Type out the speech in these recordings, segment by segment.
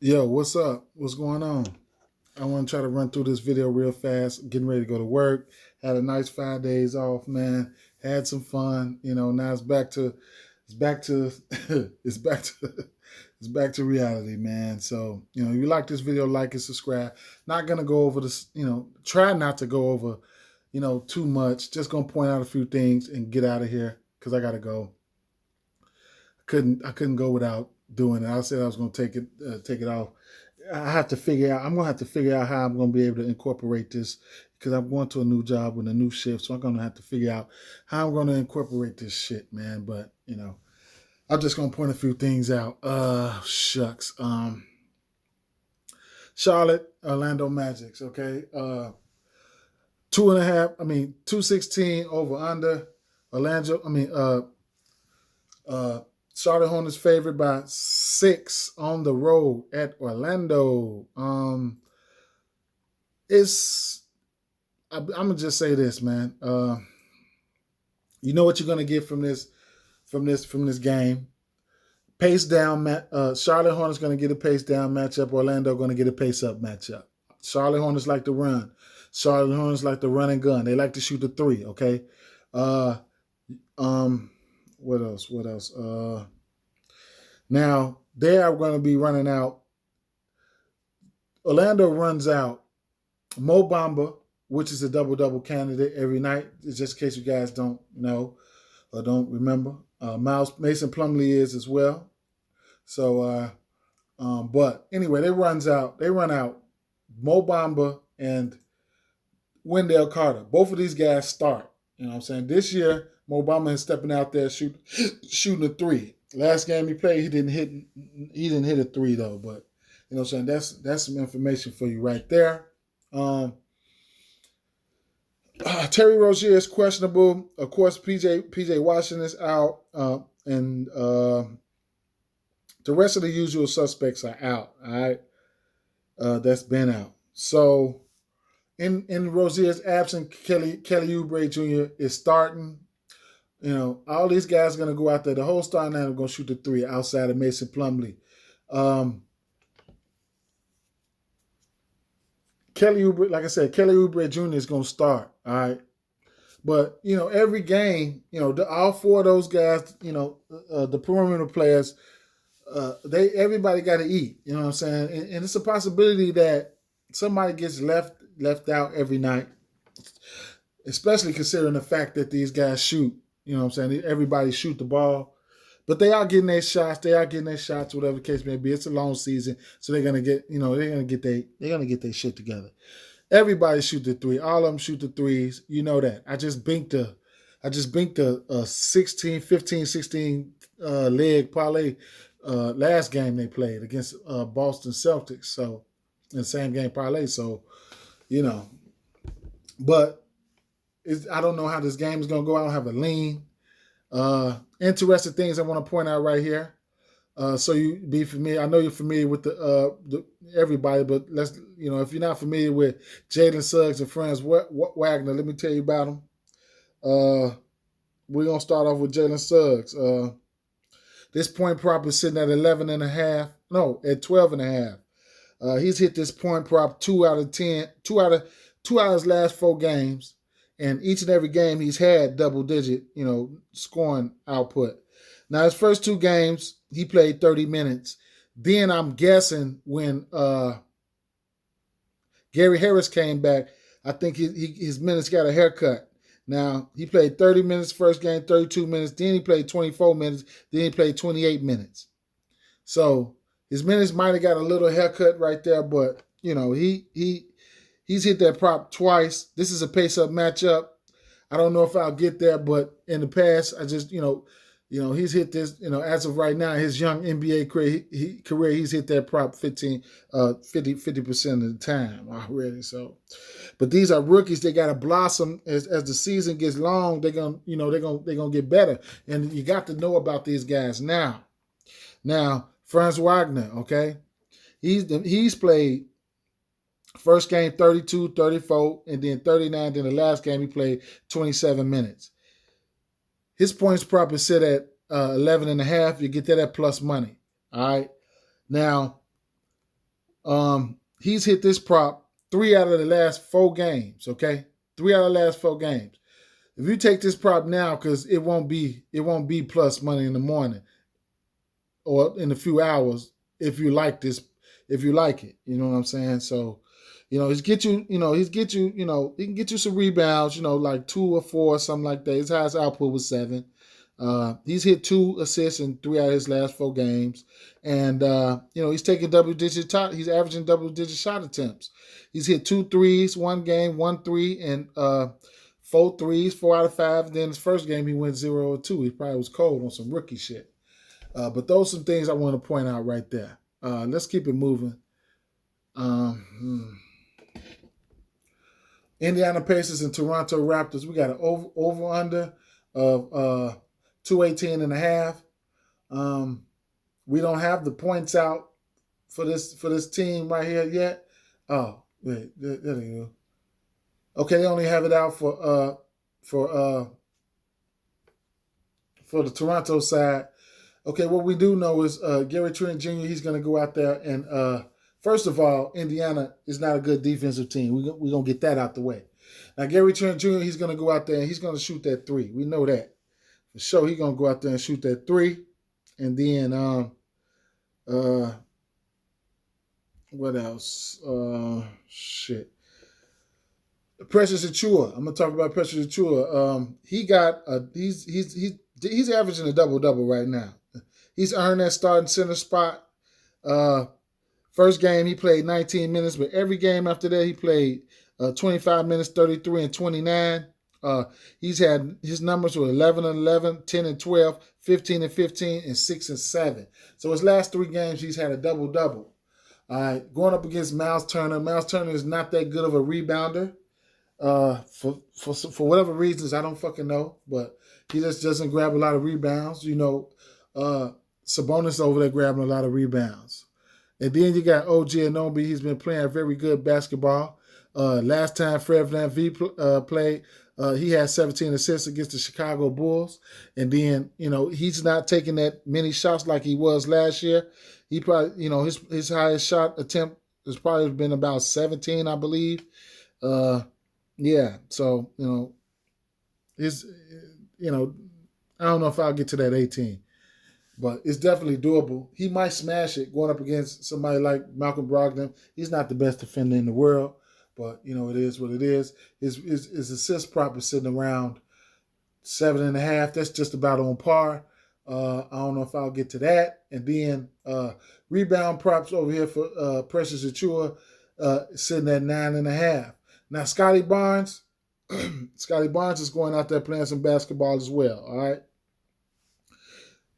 Yo, what's up? What's going on? I want to try to run through this video real fast. Getting ready to go to work. Had a nice 5 days off, man. Had some fun. Now it's back to, it's back to, it's back to reality, man. So, if you like this video, like and subscribe. Not gonna go over this, try not to go over, too much. Just gonna point out a few things and get out of here because I gotta go. I couldn't go without doing it. I said I was going to take it off. I have to figure out. I'm going to have to figure out how I'm going to be able to incorporate this because I'm going to a new job with a new shift. So I'm going to have to figure out how I'm going to incorporate this shit, man. But I'm just going to point a few things out. Shucks. Charlotte, Orlando Magics. Okay. 2.5. 216 over under. Orlando. Charlotte Hornets favored by 6 on the road at Orlando. I'm gonna just say this, man. You know what you're gonna get from this game. Pace down. Charlotte Hornets gonna get a pace down matchup. Orlando gonna get a pace up matchup. Charlotte Hornets like to run. Charlotte Hornets like to run and gun. They like to shoot the three. Okay. What else? Now, they are going to be running out. Orlando runs out Mo Bamba, which is a double-double candidate every night, just in case you guys don't know or don't remember. Mason Plumlee is as well. So, but anyway, they run out Mo Bamba and Wendell Carter. Both of these guys start. You know what I'm saying? This year, Mo Bamba is stepping out there shooting a three. Last game he played, he didn't hit a three though. But you know what I'm saying? That's some information for you right there. Terry Rozier is questionable. Of course, PJ Washington is out, and the rest of the usual suspects are out. All right, that's been out. So in Rozier's absence, Kelly Oubre Jr. is starting. All these guys are going to go out there. The whole starting line are going to shoot the three outside of Mason Plumlee. Kelly Oubre, like I said, Kelly Oubre Jr. is going to start. All right. But, every game, all four of those guys, the perimeter players, everybody got to eat. You know what I'm saying? And it's a possibility that somebody gets left out every night, especially considering the fact that these guys shoot. You know what I'm saying? Everybody shoot the ball. But they are getting their shots. Whatever the case may be. It's a long season. So they're gonna get, they're gonna get their shit together. Everybody shoot the three. All of them shoot the threes. You know that. I just binked a 16, 15, 16 leg parlay last game they played against Boston Celtics. So in the same game parlay. So, but I don't know how this game is going to go. I don't have a lean. Interesting things I want to point out right here. So you be familiar. I know you're familiar with the everybody, but let's if you're not familiar with Jalen Suggs and Franz Wagner, let me tell you about them. We're gonna start off with Jalen Suggs. This point prop is sitting at 11.5. No, at 12.5. He's hit this point prop 2 out of 10. Two out of his last 4 games. And each and every game he's had double-digit, scoring output. Now, his first 2 games, he played 30 minutes. Then I'm guessing when Gary Harris came back, I think his minutes got a haircut. Now, he played 30 minutes first game, 32 minutes. Then he played 24 minutes. Then he played 28 minutes. So his minutes might have got a little haircut right there, but, he's hit that prop twice. This is a pace-up matchup. I don't know if I'll get there, but in the past, I just, he's hit this, as of right now, his young NBA career, he's hit that prop 50% of the time already. So, but these are rookies. They got to blossom as the season gets long. They're going to get better. And you got to know about these guys now. Now, Franz Wagner, okay? He's played first game 32, 34, and then 39. Then the last game he played 27 minutes. His points prop is set at 11.5. You get that at plus money. All right. Now, He's hit this prop 3 out of the last 4 games. Okay, 3 out of the last 4 games. If you take this prop now, because it won't be plus money in the morning or in a few hours if you like this, if you like it. You know what I'm saying? So, he can get you some rebounds, like 2 or 4, something like that. His highest output was 7. He's hit 2 assists in 3 out of his last 4 games. And, he's taking he's averaging double-digit shot attempts. He's hit 2 threes, 1 game, 1 3, and 4 threes, 4 out of 5. And then his first game, he went 0-2. He probably was cold on some rookie shit. But those are some things I want to point out right there. Let's keep it moving. Indiana Pacers and Toronto Raptors. We got an over-under of 218.5. We don't have the points out for this team right here yet. Oh, wait, there you go. Okay, they only have it out for the Toronto side. Okay, what we do know is Gary Trent Jr., he's going to go out there and first of all, Indiana is not a good defensive team. We're going to get that out the way. Now, Gary Trent Jr., he's going to go out there and he's going to shoot that 3. We know that. For sure, he's going to go out there and shoot that 3. And then, what else? Shit. Precious Achiuwa. I'm going to talk about Precious Achiuwa. He's averaging a double-double right now. He's earned that starting center spot. First game, he played 19 minutes, but every game after that, he played 25 minutes, 33 and 29. He's had his numbers were 11 and 11, 10 and 12, 15 and 15, and 6 and 7. So his last 3 games, he's had a double-double. All right, going up against Miles Turner. Miles Turner is not that good of a rebounder. For whatever reasons, I don't fucking know, but he just doesn't grab a lot of rebounds. Sabonis over there grabbing a lot of rebounds. And then you got OG Anunoby. He's been playing very good basketball. Last time Fred VanVleet played, he had 17 assists against the Chicago Bulls. And then, he's not taking that many shots like he was last year. He probably, his highest shot attempt has probably been about 17, I believe. Yeah. So, I don't know if I'll get to that 18. But it's definitely doable. He might smash it going up against somebody like Malcolm Brogdon. He's not the best defender in the world, but, it is what it is. His assist prop is sitting around 7.5. That's just about on par. I don't know if I'll get to that. And then rebound props over here for Precious Achiuwa sitting at 9.5. Now, Scotty Barnes is going out there playing some basketball as well, all right?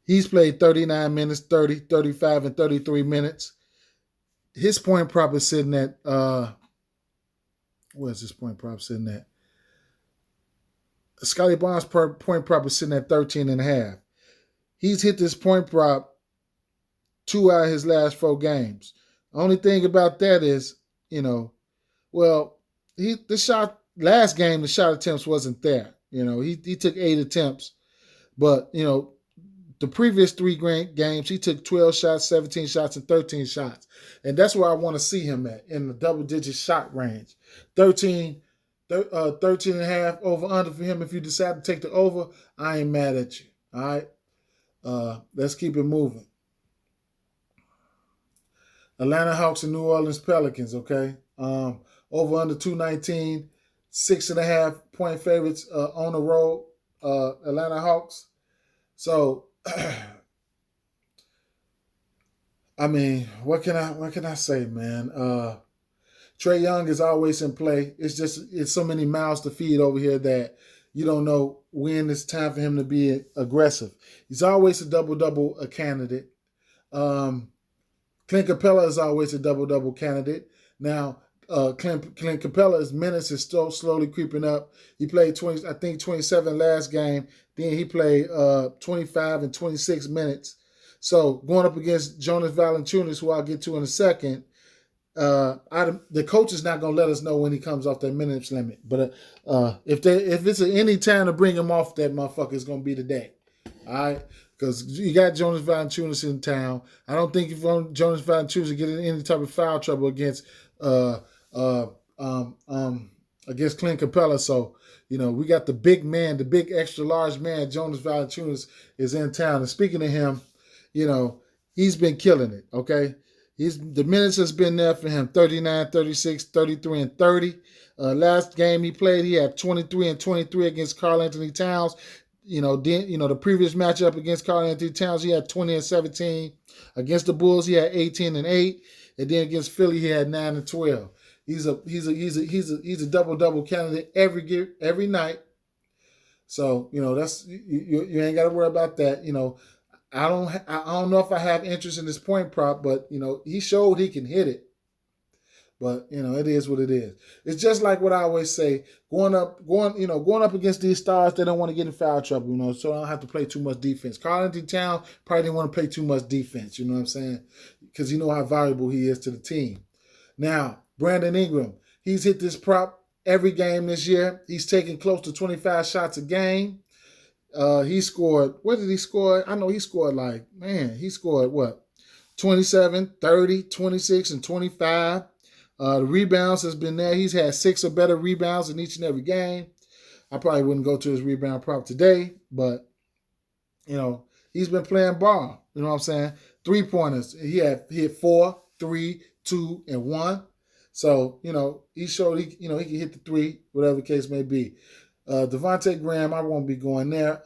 He's played 39 minutes, 30, 35, and 33 minutes. His point prop is sitting at, where's his point prop sitting at? Scotty Barnes' point prop is sitting at 13.5. He's hit this point prop 2 out of his last 4 games. Only thing about that is, last game, the shot attempts wasn't there. He took 8 attempts, but, the previous 3 games, he took 12 shots, 17 shots, and 13 shots. And that's where I want to see him at, in the double-digit shot range. 13.5 over-under for him. If you decide to take the over, I ain't mad at you. All right? Let's keep it moving. Atlanta Hawks and New Orleans Pelicans, okay? Over-under 219, 6.5 point favorites on the road, Atlanta Hawks. So, I mean, what can I say, man? Trae Young is always in play. It's so many mouths to feed over here that you don't know when it's time for him to be aggressive. He's always a double-double candidate. Clint Capella is always a double-double candidate. Now, Clint Capella's minutes is still slowly creeping up. He played 27 last game. Then he played 25 and 26 minutes. So going up against Jonas Valanciunas, who I'll get to in a second, the coach is not going to let us know when he comes off that minutes limit. But if it's any time to bring him off, that motherfucker is going to be today. All right. because you got Jonas Valanciunas in town. I don't think if Jonas Valanciunas get in any type of foul trouble against uh, uh, um, um, against Clint Capella. So, we got the big man, the big extra large man, Jonas Valanciunas is in town. And speaking of him, he's been killing it, okay? The minutes has been there for him, 39, 36, 33, and 30. Last game he played, he had 23 and 23 against Karl Anthony Towns. The previous matchup against Karl Anthony Towns, he had 20 and 17. Against the Bulls, he had 18 and 8. And then against Philly, he had 9 and 12. He's a double-double candidate every night. So, that's you ain't got to worry about that. I don't know if I have interest in this point prop, but he showed he can hit it. But it is what it is. It's just like what I always say: going up against these stars, they don't want to get in foul trouble, so I don't have to play too much defense. Karl Anthony Towns probably didn't want to play too much defense, you know what I'm saying? Because you know how valuable he is to the team. Now, Brandon Ingram, he's hit this prop every game this year. He's taking close to 25 shots a game. He scored, what did he score? I know he scored he scored what? 27, 30, 26, and 25. The rebounds has been there. He's had 6 or better rebounds in each and every game. I probably wouldn't go to his rebound prop today, but, he's been playing ball. You know what I'm saying? 3-pointers. He hit 4, 3, 2, and 1. So, he showed he can hit the 3, whatever the case may be. Devontae Graham, I won't be going there.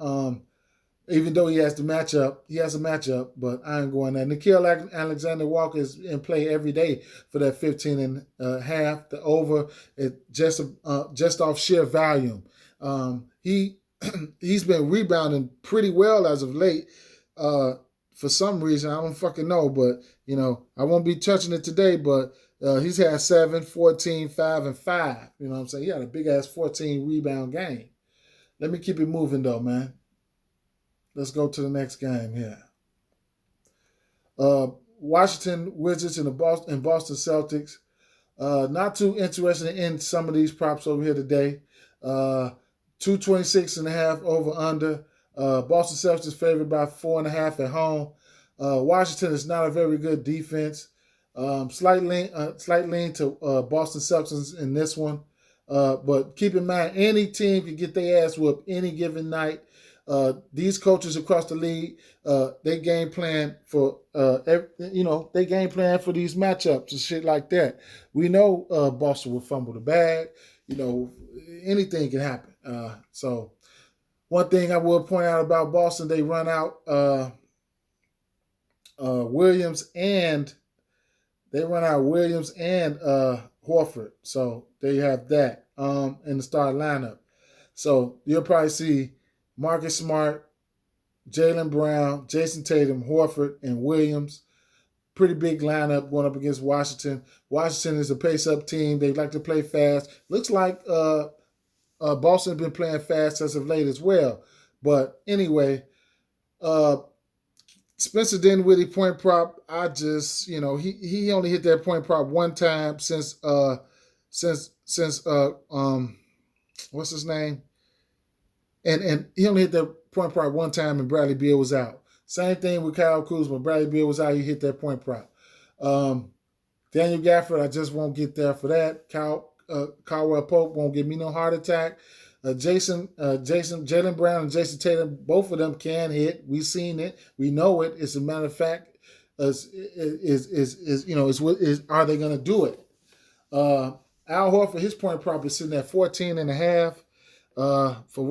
Even though he has a matchup, but I ain't going there. Nickeil Alexander-Walker is in play every day for that 15 and a half. The over is just off sheer volume. He's been rebounding pretty well as of late. For some reason, I don't fucking know, but I won't be touching it today. But he's had 7, 14, 5, and 5. You know what I'm saying? He had a big ass 14 rebound game. Let me keep it moving though, man. Let's go to the next game here. Washington Wizards and Boston Celtics. Not too interested in some of these props over here today. 226.5 over under. Boston Celtics favored by 4.5 at home. Washington is not a very good defense. Slight lean to Boston Celtics in this one. But keep in mind, any team can get their ass whooped any given night. These coaches across the league, they game plan for they game plan for these matchups and shit like that. We know Boston will fumble the bag. Anything can happen. So one thing I will point out about Boston, they run out Williams and Horford. So they have that in the starting lineup. So you'll probably see Marcus Smart, Jaylen Brown, Jason Tatum, Horford, and Williams. Pretty big lineup going up against Washington. Washington is a pace-up team. They like to play fast. Looks like Boston has been playing fast as of late as well. But anyway, Spencer Dinwiddie point prop. I just, he only hit that point prop one time since what's his name? And he only hit that point prop one time and Bradley Beal was out. Same thing with Kyle Kuzma. Bradley Beal was out. He hit that point prop. Daniel Gafford, I just won't get there for that. Caldwell Pope won't give me no heart attack. Jaylen Brown and Jason Tatum, both of them can hit. We've seen it. We know it. It's a matter of fact. Are they going to do it? Al Horford, his point prop is sitting at 14.5. For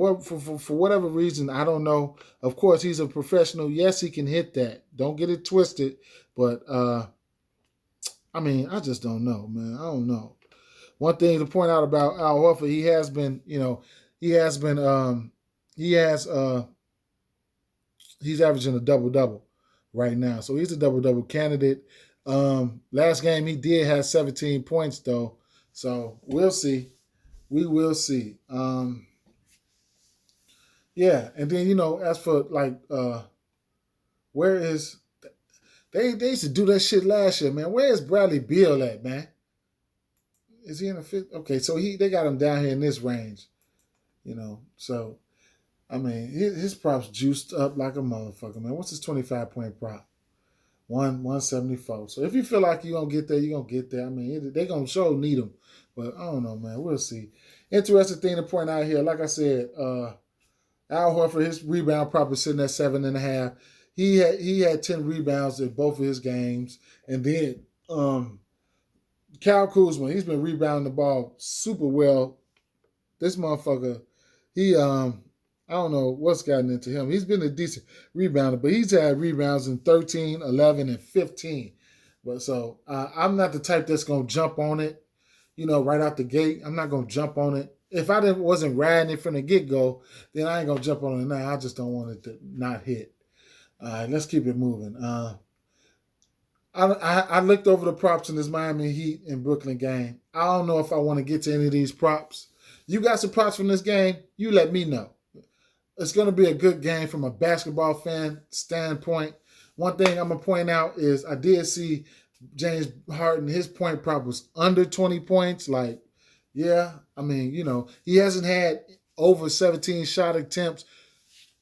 whatever reason, I don't know. Of course, he's a professional. Yes, he can hit that. Don't get it twisted. But I just don't know, man. I don't know. One thing to point out about Al Horford, he's averaging a double-double right now. So he's a double-double candidate. Last game he did have 17 points though. So we'll see. We will see. Yeah, and then as for where is they used to do that shit last year, man. Where is Bradley Beal at, man? Is he in the fifth? Okay, so they got him down here in this range, So I mean, his props juiced up like a motherfucker, man. What's his 25-point prop? 174. So if you feel like you're going to get there, you're going to get there. I mean, they're going to show need him. But I don't know, man. We'll see. Interesting thing to point out here. Like I said, Al Horford, his rebound prop is sitting at 7.5. He had 10 rebounds in both of his games. And then Kyle Kuzma, he's been rebounding the ball super well. This motherfucker, I don't know what's gotten into him. He's been a decent rebounder, but he's had rebounds in 13, 11, and 15. But so I'm not the type that's going to jump on it, right out the gate. I'm not going to jump on it. If I wasn't riding it from the get-go, then I ain't going to jump on it now. I just don't want it to not hit. All right, let's keep it moving. I looked over the props in this Miami Heat and Brooklyn game. I don't know if I want to get to any of these props. You got some props from this game? You let me know. It's going to be a good game from a basketball fan standpoint. One thing I'm going to point out is I did see James Harden, his point prop was under 20 points. Like, yeah, I mean, he hasn't had over 17 shot attempts,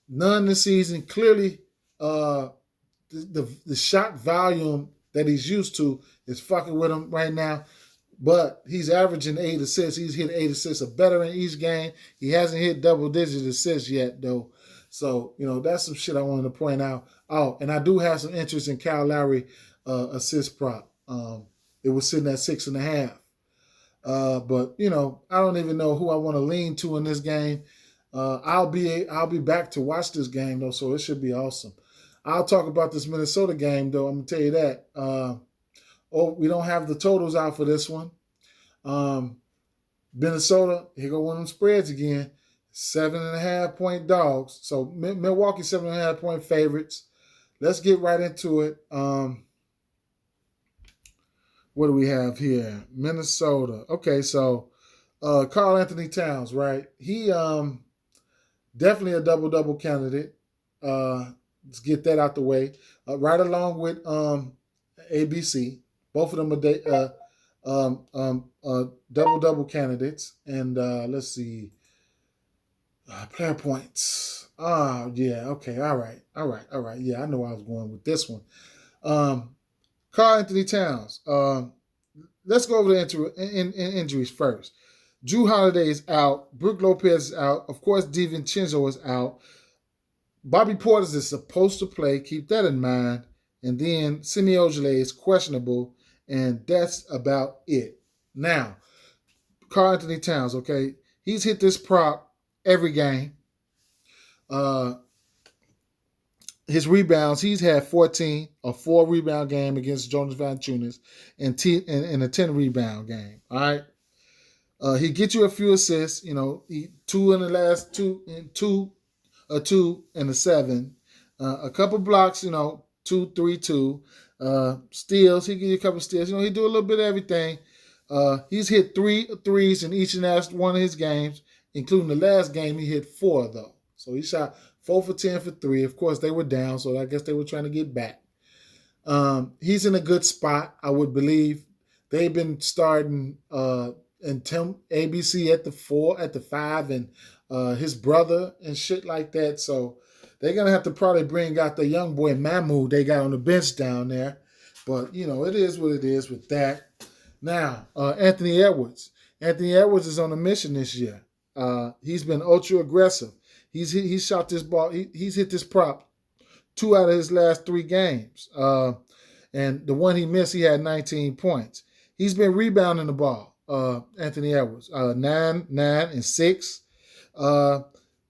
none this season. Clearly, the shot volume that he's used to is fucking with him right now. But he's averaging 8 assists. He's hit 8 assists or better in each game. He hasn't hit double-digit assists yet, though. So, that's some shit I wanted to point out. Oh, and I do have some interest in Kyle Lowry assist prop. It was sitting at 6.5. But, I don't even know who I want to lean to in this game. I'll be back to watch this game, though, so it should be awesome. I'll talk about this Minnesota game, though. I'm going to tell you that. We don't have the totals out for this one. Minnesota, here go one of them spreads again. 7.5-point dogs. So Milwaukee 7.5-point favorites. Let's get right into it. What do we have here? Minnesota. Okay, so Karl Anthony Towns, right? He definitely a double-double candidate. Let's get that out the way. Right along with ABC. Both of them are double-double candidates. And let's see. Player points. Yeah, okay, all right. Yeah, I know I was going with this one. Karl Anthony Towns. Let's go over the injuries first. Jrue Holiday is out. Brook Lopez is out. Of course, DiVincenzo is out. Bobby Portis is supposed to play. Keep that in mind. And then Semi Ojeleye is questionable. And that's about it. Now, Karl Anthony Towns, okay? He's hit this prop every game. His rebounds, he's had 14, a 4-rebound game against Jonas Valanciunas, and a 10-rebound game. All right. He gets you a few assists, 2 in the last 2 and a 7. A couple blocks, 2, 3, 2. Steals, he give you a couple steals. He do a little bit of everything. He's hit 3 threes in each and last one of his games, including the last game he hit 4 though. So he shot 4 for 10 for 3. Of course, they were down, so I guess they were trying to get back. He's in a good spot, I would believe. They've been starting and Tim ABC at the 4, at the 5, and his brother and shit like that. So they're going to have to probably bring out the young boy Mahmoud they got on the bench down there. But, it is what it is with that. Now, Anthony Edwards. Anthony Edwards is on a mission this year. He's been ultra aggressive. He's shot this ball. He's hit this prop 2 out of his last 3 games. And the one he missed, he had 19 points. He's been rebounding the ball, Anthony Edwards. 9, and 6. The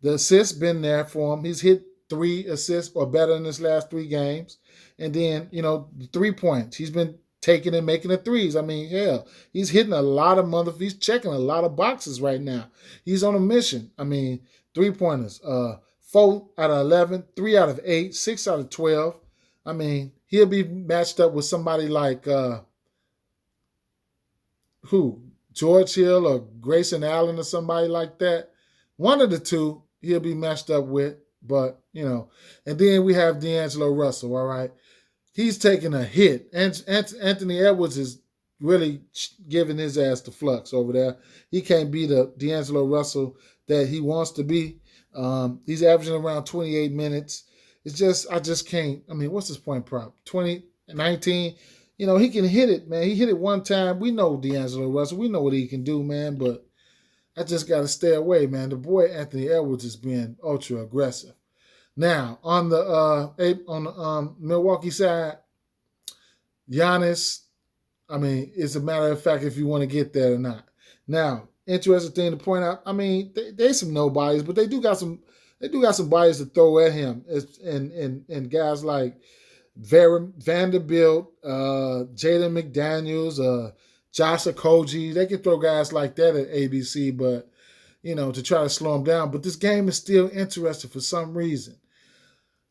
assist been there for him. He's hit 3 assists or better in his last 3 games. And then, the 3 points. He's been taking and making the threes. I mean, hell, he's hitting a lot of he's checking a lot of boxes right now. He's on a mission. I mean, 3-pointers. 4 out of 11, 3 out of 8, 6 out of 12. I mean, he'll be matched up with somebody like George Hill or Grayson Allen or somebody like that. One of the two he'll be matched up with, but, And then we have D'Angelo Russell, all right? He's taking a hit. Anthony Edwards is really giving his ass the flux over there. He can't be the D'Angelo Russell that he wants to be. He's averaging around 28 minutes. It's just, I just can't. I mean, what's his point prop? 19. He can hit it, man. He hit it one time. We know D'Angelo Russell. We know what he can do, man. But I just got to stay away, man. The boy Anthony Edwards is being ultra aggressive. Now, on the Milwaukee side, Giannis, I mean, it's a matter of fact if you want to get there or not. Now, interesting thing to point out, I mean, they some nobodies, but they do got some bodies to throw at him. And guys like Vanderbilt, Jaden McDaniels, Josh Okogie, they can throw guys like that at ABC, but to try to slow him down. But this game is still interesting for some reason.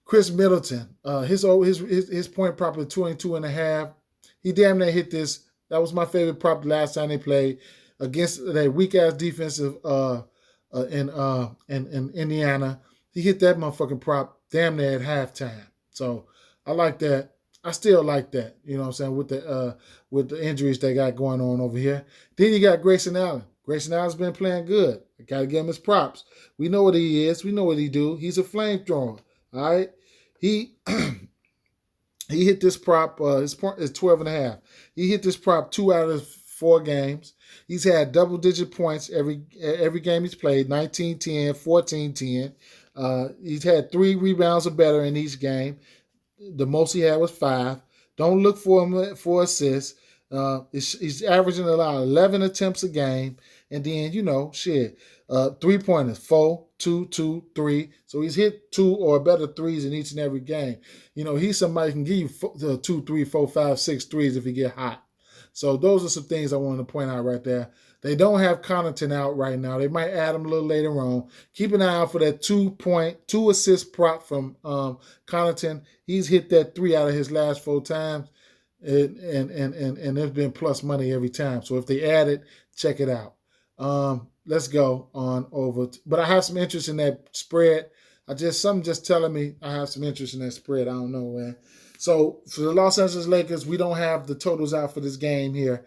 Chris Middleton, his point prop of 22.5. He damn near hit this. That was my favorite prop last time they played against that weak ass defensive in Indiana. He hit that motherfucking prop damn near at halftime. So I like that. I still like that. You know what I'm saying, with the injuries they got going on over here. Then you got Grayson Allen. Grayson Allen's been playing good. I gotta give him his props. We know what he is. We know what he do. He's a flamethrower. All right. He hit this prop. His point is 12.5. He hit this prop 2 out of 4 games. He's had double-digit points every game he's played, 19-10, 14-10. He's had 3 rebounds or better in each game. The most he had was 5. Don't look for him for assists. He's averaging about 11 attempts a game. And then, 3-pointers, 4, 2, 2, 3. So he's hit 2 or better threes in each and every game. He's somebody who can give you 2, 3, 4, 5, 6 threes if he get hot. So those are some things I wanted to point out right there. They don't have Connaughton out right now. They might add him a little later on. Keep an eye out for that 2 assist prop from Connaughton. He's hit that 3 out of his last 4 times. And there's been plus money every time. So if they add it, check it out. Let's go on over. But I have some interest in that spread. Something just telling me I have some interest in that spread. I don't know, man. So for the Los Angeles Lakers, we don't have the totals out for this game here.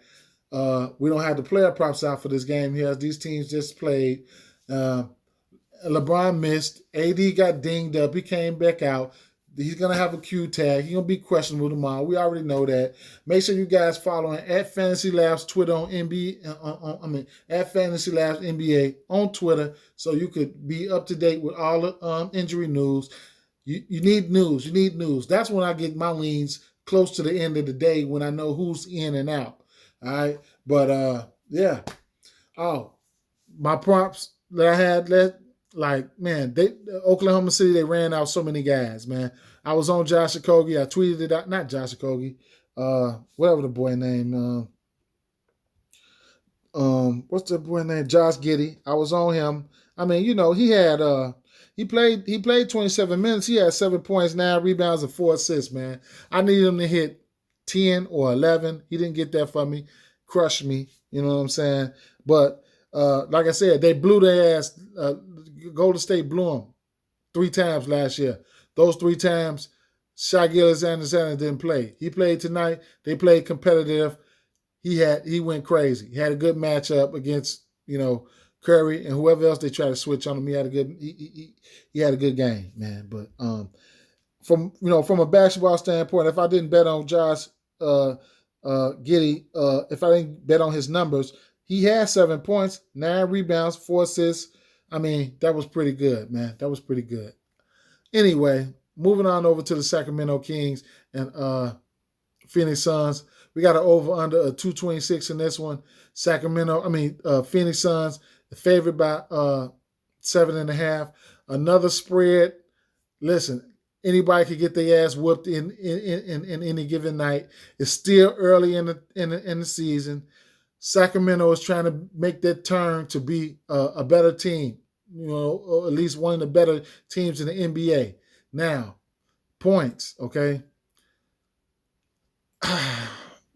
We don't have the player props out for this game here, as these teams just played. LeBron missed. AD got dinged up. He came back out. He's going to have a Q tag. He's going to be questionable tomorrow. We already know that. Make sure you guys following at Fantasy Labs Twitter on NBA. At Fantasy Labs NBA on Twitter, so you could be up to date with all the injury news. You need news. You need news. That's when I get my leans close to the end of the day, when I know who's in and out. All right. But yeah. Oh, my props that I had Oklahoma City, they ran out so many guys, man. I was on Josh Okogie. I tweeted it out. Not Josh Okogie. Whatever the boy name. What's the boy name? Josh Giddey. I was on him. I mean, he had he played 27 minutes. He had 7 points, 9 rebounds, and 4 assists, man. I needed him to hit 10 or 11. He didn't get that for me. Crushed me. You know what I'm saying? But like I said, they blew their ass. Golden State blew them 3 times last year. Those 3 times, Shai Gilgeous-Alexander didn't play. He played tonight. They played competitive. He went crazy. He had a good matchup against Curry and whoever else they tried to switch on him. He had a good game, man. But from a basketball standpoint, if I didn't bet on Josh Giddey, if I didn't bet on his numbers, he had 7 points, 9 rebounds, 4 assists. I mean, that was pretty good, man. That was pretty good. Anyway, moving on over to the Sacramento Kings and Phoenix Suns. We got an over-under of 226 in this one. Phoenix Suns, the favorite by 7.5. Another spread. Listen, anybody could get their ass whooped in any given night. It's still early in the season. Sacramento is trying to make that turn to be a better team, or at least one of the better teams in the NBA. Now, points, okay?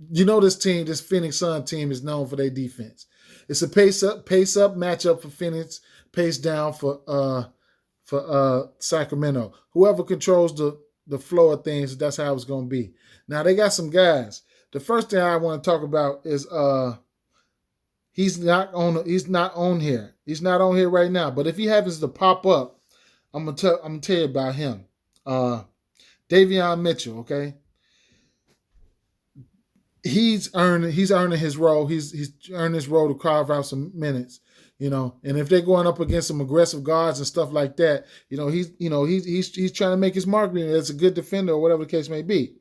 This Phoenix Sun team is known for their defense. It's a pace up matchup for Phoenix, pace down for Sacramento. Whoever controls the flow of things, that's how it's going to be. Now, they got some guys. The first thing I want to talk about is he's not on here. He's not on here right now. But if he happens to pop up, I'm gonna tell you about him. Davion Mitchell, okay? He's earning his role. He's earned his role to carve out some minutes, And if they're going up against some aggressive guards and stuff like that, he's trying to make his mark as a good defender or whatever the case may be.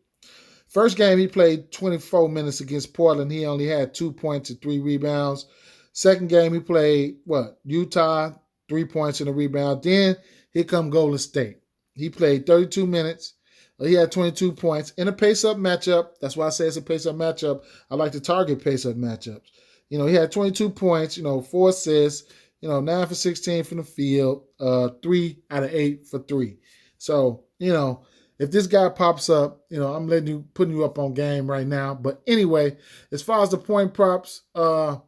First game he played 24 minutes against Portland. He only had 2 points and 3 rebounds. Second game he played Utah, 3 points and a rebound. Then here come Golden State. He played 32 minutes. He had 22 points in a pace-up matchup. That's why I say it's a pace-up matchup. I like to target pace-up matchups. He had 22 points, 4 assists, 9 for 16 from the field, 3 out of 8 for 3. So, if this guy pops up, I'm putting you up on game right now. But anyway, as far as the point props, I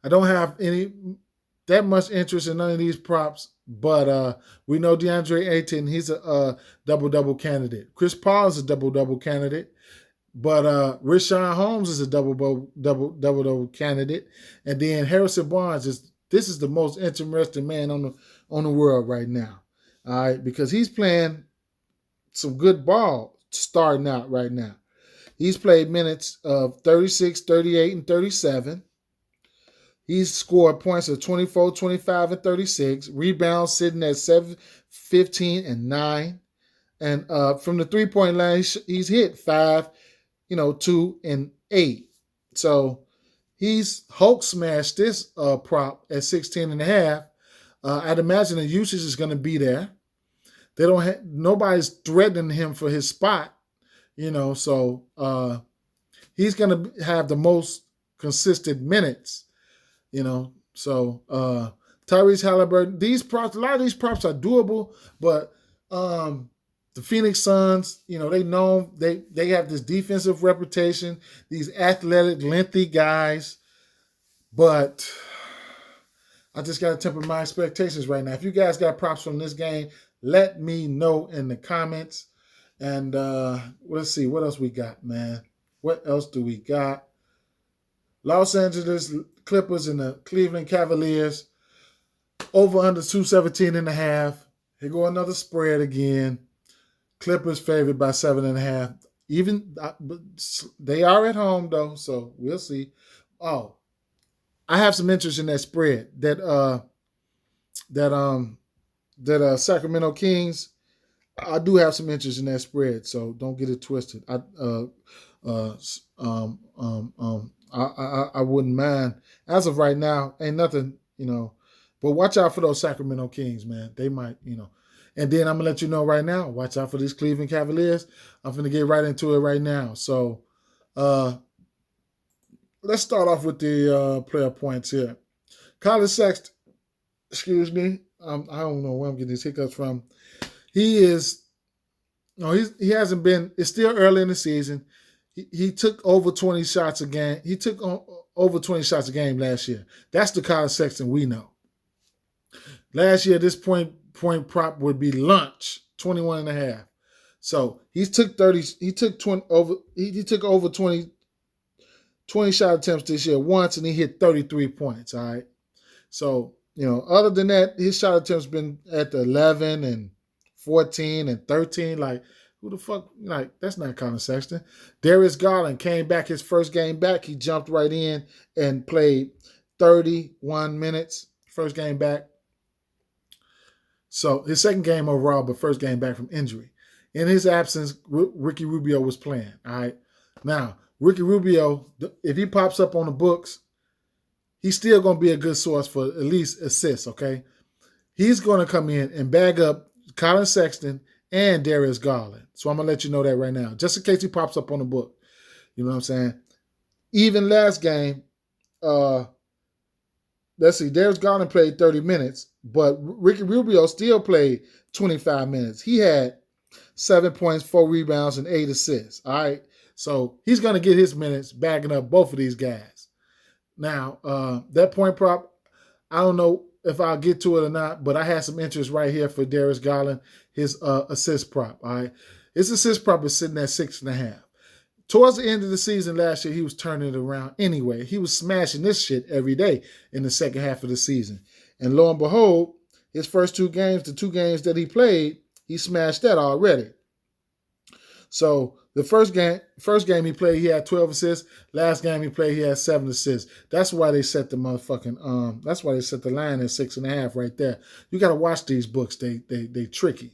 don't have that much interest in none of these props. But we know DeAndre Ayton, he's a double-double candidate. Chris Paul is a double-double candidate. But Richaun Holmes is a double-double candidate. And then Harrison Barnes this is the most interesting man on the world right now. All right, because he's playing some good ball starting out right now. He's played minutes of 36, 38, and 37. He's scored points of 24, 25, and 36. Rebounds sitting at 7, 15, and 9. And from the three-point line, he's hit 5, 2, and 8. So he's Hulk smashed this prop at 16.5. I'd imagine the usage is going to be there. Nobody's threatening him for his spot, so he's going to have the most consistent minutes, So Tyrese Halliburton, a lot of these props are doable, but the Phoenix Suns, they have this defensive reputation, these athletic, lengthy guys, but I just got to temper my expectations right now. If you guys got props from this game, let me know in the comments. And let's see, what else we got, man? What else do we got? Los Angeles Clippers and the Cleveland Cavaliers. Over under 217.5. Here go another spread again. Clippers favored by 7.5. Even they are at home though, so we'll see. Oh, I have some interest in that spread. That Sacramento Kings. I do have some interest in that spread, so don't get it twisted. I wouldn't mind. As of right now, ain't nothing, But watch out for those Sacramento Kings, man. They might, And then I'm going to let you know right now, watch out for these Cleveland Cavaliers. I'm going to get right into it right now. So let's start off with the player points here. Colin Sexton, excuse me. I don't know where I'm getting these hiccups from. He hasn't been, it's still early in the season. He took over 20 shots a game. He took over 20 shots a game last year. That's the Colin Sexton we know. Last year, this point prop would be lunch, 21.5. So he took over 20 shot attempts this year once, and he hit 33 points. All right. So, other than that, his shot attempts been at the 11 and 14 and 13. Like, who the fuck? Like, that's not Colin Sexton. Darius Garland came back his first game back. He jumped right in and played 31 minutes. First game back. So his second game overall, but first game back from injury. In his absence, Ricky Rubio was playing. All right. Now, Ricky Rubio, if he pops up on the books, he's still going to be a good source for at least assists, okay? He's going to come in and bag up Colin Sexton and Darius Garland. So I'm going to let you know that right now, just in case he pops up on the book. You know what I'm saying? Even last game, let's see, Darius Garland played 30 minutes, but Ricky Rubio still played 25 minutes. He had 7 points, 4 rebounds, and 8 assists. All right? So he's going to get his minutes bagging up both of these guys. Now, that point prop, I don't know if I'll get to it or not, but I had some interest right here for Darius Garland, his assist prop. All right? His assist prop is sitting at 6.5. Towards the end of the season last year, he was turning it around anyway. He was smashing this shit every day in the second half of the season. And lo and behold, his first 2 games, the 2 games that he played, he smashed that already. So the first game he played, he had 12 assists. Last game he played, he had 7 assists. That's why they set the motherfucking that's why they set the line at 6.5 right there. You got to watch these books. They tricky.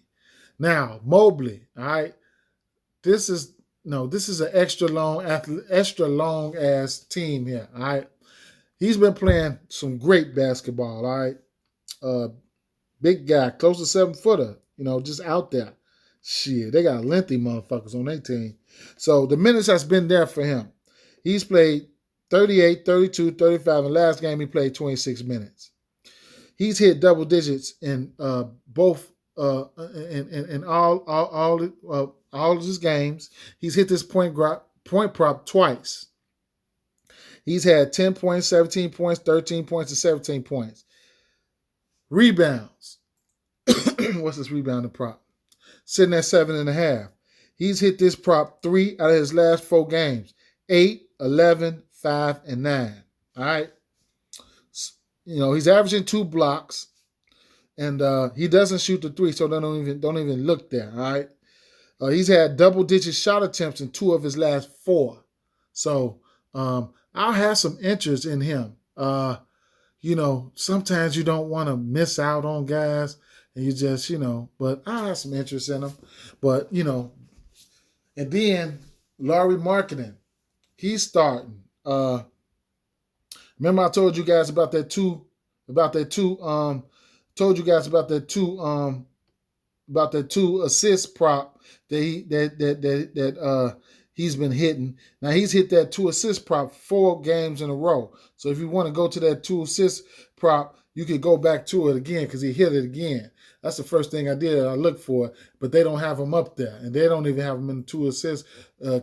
Now Mobley, all right. This is an extra long ass team here. All right, he's been playing some great basketball. All right, big guy, close to 7-footer. Just out there. Shit, they got lengthy motherfuckers on their team. So the minutes has been there for him. He's played 38, 32, 35, and last game he played 26 minutes. He's hit double digits in both in all of his games. He's hit this point prop twice. He's had 10 points, 17 points, 13 points, and 17 points. Rebounds. What's this rebounding prop? Sitting at 7.5. He's hit this prop 3 out of his last 4 games. 8, 11, 5, and 9. All right. He's averaging 2 blocks, and he doesn't shoot the 3, so don't even look there. All right. He's had double-digit shot attempts in 2 of his last 4. So I'll have some interest in him. Sometimes you don't want to miss out on guys, and you just, but I have some interest in him. But, and then Lauri Markkanen, he's starting. Remember I told you guys about that two assist prop that he's been hitting. Now he's hit that 2 assist prop 4 games in a row. So if you want to go to that 2 assist prop, you could go back to it again because he hit it again. That's the first thing I did. I looked for it, but they don't have him up there, and they don't even have him in the 2 assist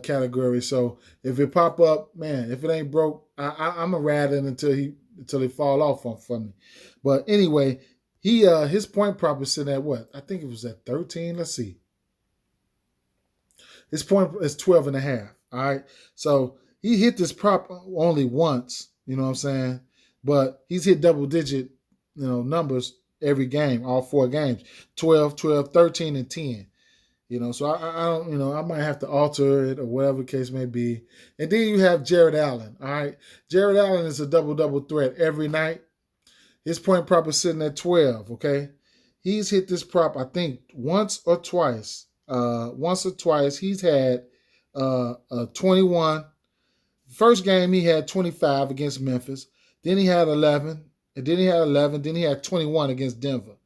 category. So if it pop up, man, if it ain't broke, I'm a ride it until he fall off for me. But anyway, his point prop is sitting at what? I think it was at 13. Let's see. His point is 12.5. All right. So he hit this prop only once, you know what I'm saying? But he's hit double digit, numbers every game, all 4 games. 12, 13, and 10. So I don't, I might have to alter it or whatever the case may be. And then you have Jared Allen. All right. Jared Allen is a double threat every night. His point prop is sitting at 12. Okay. He's hit this prop, I think, once or twice. He's had 21. First game he had 25 against Memphis. Then he had 11. And then he had 11. Then he had 21 against Denver.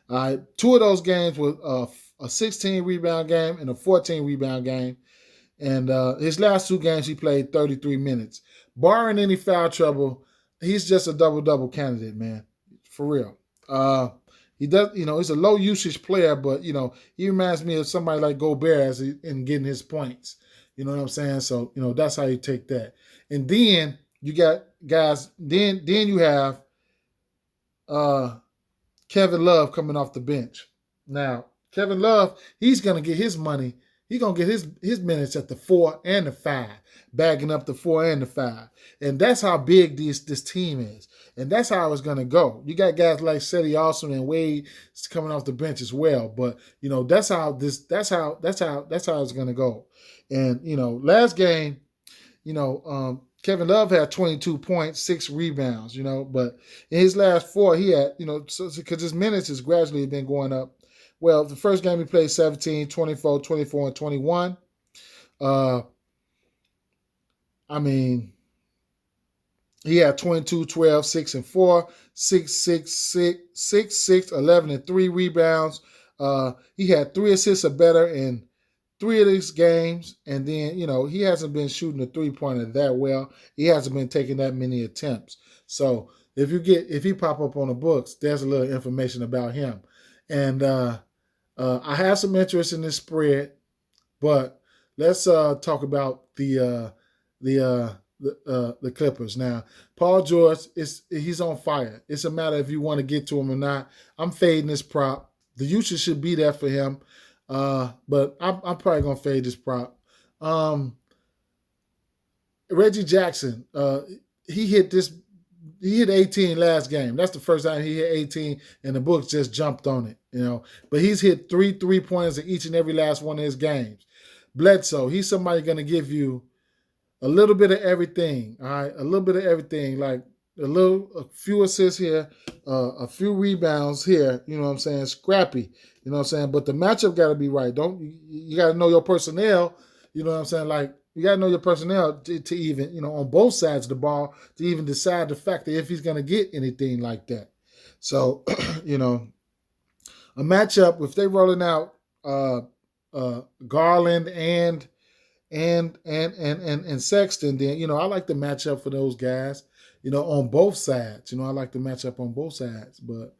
All right. 2 of those games were a 16 rebound game and a 14 rebound game. And his last 2 games he played 33 minutes. Barring any foul trouble, he's just a double candidate, man. For real. He does, he's a low usage player, but he reminds me of somebody like Gobert in getting his points. You know what I'm saying? So, that's how you take that. And then you got guys, then you have Kevin Love coming off the bench. Now, Kevin Love, he's going to get his money. He's going to get his minutes at the 4 and the 5, bagging up the 4 and the 5. And that's how big this team is. And that's how it's going to go. You got guys like Seti Austin and Wade coming off the bench as well. But, that's how it's going to go. And, last game, Kevin Love had 22 points, 6 rebounds, but in his last 4, he had, because his minutes has gradually been going up. Well, the first game he played 17, 24, 24, and 21. He had 22, 12, 6, and 4, 6, 11, and 3 rebounds. He had 3 assists or better in 3 of these games. And then, he hasn't been shooting the 3-pointer that well. He hasn't been taking that many attempts. So if he pop up on the books, there's a little information about him. And I have some interest in this spread, but let's talk about the Clippers. Now, Paul George, he's on fire. It's a matter if you want to get to him or not. I'm fading this prop. The usage should be there for him, but I'm probably going to fade this prop. Reggie Jackson, he hit this he hit 18 last game. That's the first time he hit 18, and the books just jumped on it, you know. But he's hit 3-3-pointers in each and every last one of his games. Bledsoe, he's somebody going to give you a little bit of everything, all right? A little bit of everything, like a few assists here, a few rebounds here, you know what I'm saying? Scrappy, you know what I'm saying? But the matchup got to be right. You got to know your personnel, you know what I'm saying? Like, you got to know your personnel to even, you know, on both sides of the ball to even decide the fact that if he's going to get anything like that. So, you know, a matchup, if they're rolling out Garland and Sexton, then, you know, I like the matchup for those guys, you know, on both sides. You know, I like the matchup on both sides. But,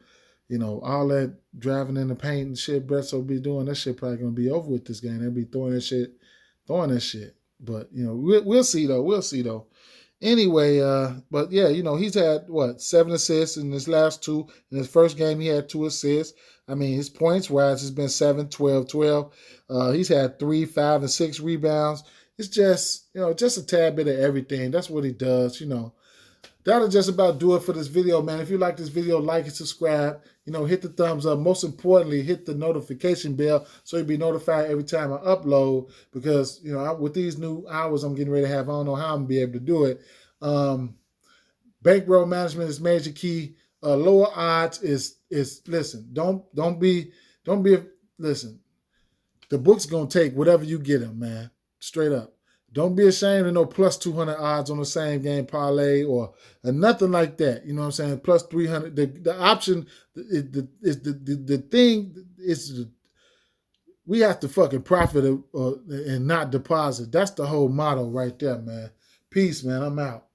you know, all that driving in the paint and shit Bledsoe be doing, that shit probably going to be over with this game. They'll be throwing that shit. But, you know, we'll see, though. Anyway, but yeah, you know, he's had, 7 assists in his last 2. In his first game, he had 2 assists. I mean, his points-wise has been 7, 12, 12. He's had 3, 5, and 6 rebounds. It's just, you know, just a tad bit of everything. That's what he does, you know. That'll just about do it for this video, man. If you like this video, like and subscribe. You know, hit the thumbs up. Most importantly, hit the notification bell so you'll be notified every time I upload. Because, you know, with these new hours I'm getting ready to have, I don't know how I'm going to be able to do it. Bankroll management is major key. Lower odds is listen. Don't be listen. The book's gonna take whatever you get them, man. Straight up. Don't be ashamed of no plus 200 odds on the same game parlay or nothing like that. You know what I'm saying? Plus 300. The option is the thing is we have to fucking profit and not deposit. That's the whole motto right there, man. Peace, man. I'm out.